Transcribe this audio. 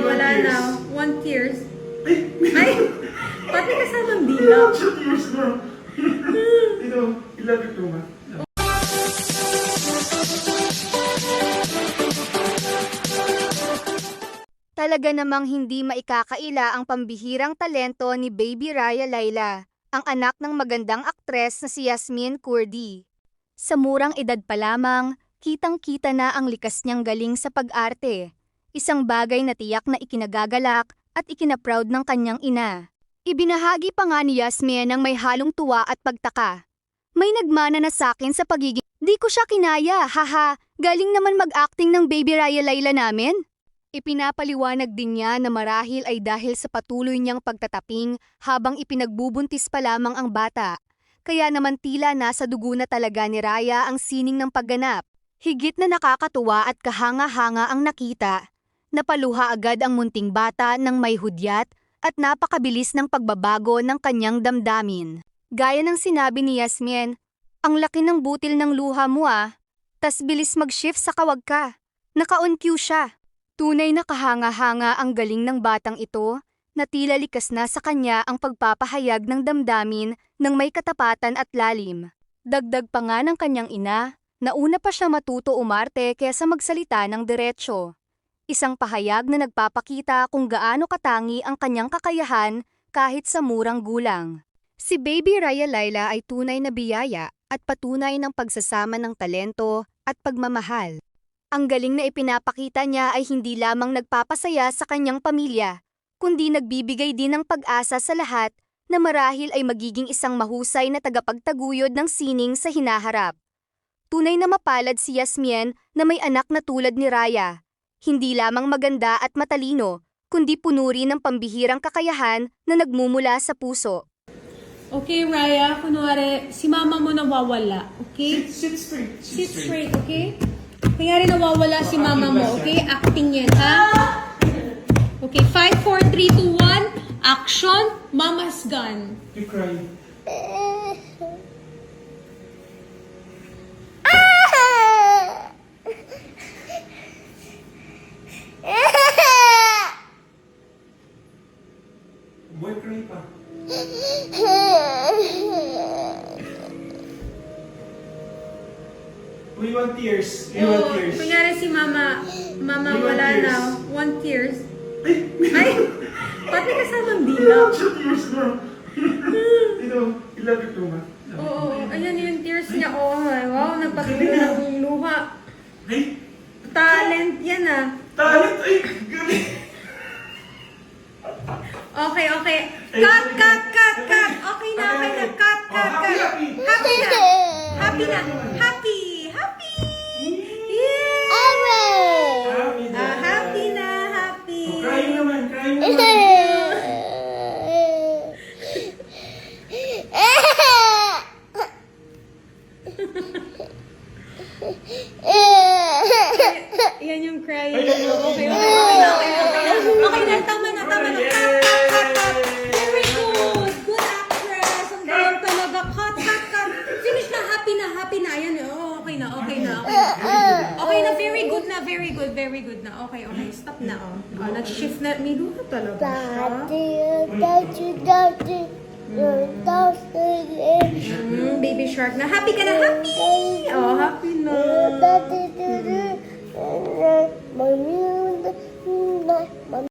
wala tears. na. 1 tears. Ay! Ay! Ba't may kasamang dila? 2 tears na. Ito, ilan ito ma? Talaga namang hindi maikakaila ang pambihirang talento ni Baby Raya Laila, ang anak ng magandang aktres na si Yasmin Kurdi. Sa murang edad pa lamang, kitang-kita na ang likas niyang galing sa pag-arte. Isang bagay na tiyak na ikinagagalak at ikinaproud ng kanyang ina. Ibinahagi pa nga ni Yasmin ang may halong tuwa at pagtaka. May nagmana na sakin sa pagiging, "Di ko siya kinaya, haha, galing naman mag-acting ng Baby Raya Laila namin." Ipinapaliwanag din niya na marahil ay dahil sa patuloy niyang pagtataping habang ipinagbubuntis pa lamang ang bata. Kaya naman tila nasa dugo na talaga ni Raya ang sining ng pagganap. Higit na nakakatuwa at kahanga-hanga ang nakita. Napaluha agad ang munting bata ng may hudyat at napakabilis ng pagbabago ng kanyang damdamin. Gaya ng sinabi ni Yasmin, "Ang laki ng butil ng luha mo ah, tas bilis mag-shift sa kawag ka." Naka-on-cue siya. Tunay na kahanga-hanga ang galing ng batang ito, na tila likas na sa kanya ang pagpapahayag ng damdamin ng may katapatan at lalim. Dagdag pa nga ng kanyang ina, nauna pa siya matuto umarte kaysa magsalita ng diretsyo. Isang pahayag na nagpapakita kung gaano katangi ang kanyang kakayahan kahit sa murang gulang. Si Baby Raya Laila ay tunay na biyaya at patunay ng pagsasama ng talento at pagmamahal. Ang galing na ipinapakita niya ay hindi lamang nagpapasaya sa kanyang pamilya, kundi nagbibigay din ng pag-asa sa lahat na marahil ay magiging isang mahusay na tagapagtaguyod ng sining sa hinaharap. Tunay na mapalad si Yasmin na may anak na tulad ni Raya. Hindi lamang maganda at matalino, kundi puno rin ng pambihirang kakayahan na nagmumula sa puso. Okay, Raya, kunwari, si mama mo nawawala, okay? Sit straight. Sit straight, okay? Kunyari nawawala si mama mo, okay? Acting yan, ha? Okay, 5, 4, 3, 2, 1, action, mama's gone. You cry. Boy, cry pa. We want tears. We want tears. Kunyari si mama We want wala tears. na, 1 tears. Ay! Ay! Ba't may kasamang dila? 2 tears na. Ito, ilan ito ma? Oo, ayan yung tears niya. Oh, wow, nagpatuloy ng luha. Ay! Talent yan ah. Talent! Ay! Galing! Okay, okay. Cut, cut, cut, cut. Okay na, okay na. Cut, cut, cut. Happy! Happy na. Happy na. Happy. Happy. Yeah. Happy na! Happy na, happy. Oh, crying naman, crying naman. Yan yung crying. Ay, ay, ay, Okay, okay, ay, okay na, okay na. ay, Okay na, tama na, tama na. Cut, cut, cut, cut. Very good. Good actress. Ang galing talaga. Cut, cut, cut. Finish na, happy na, happy na. Ayan, oh, okay na, okay na. Okay na, okay na, very good na, very good, very good na. Okay, okay, stop na, oh. Oh, nag-shift na, may luha talaga siya. Baby shark na. Happy ka na, happy! Oh, happy na. Mommy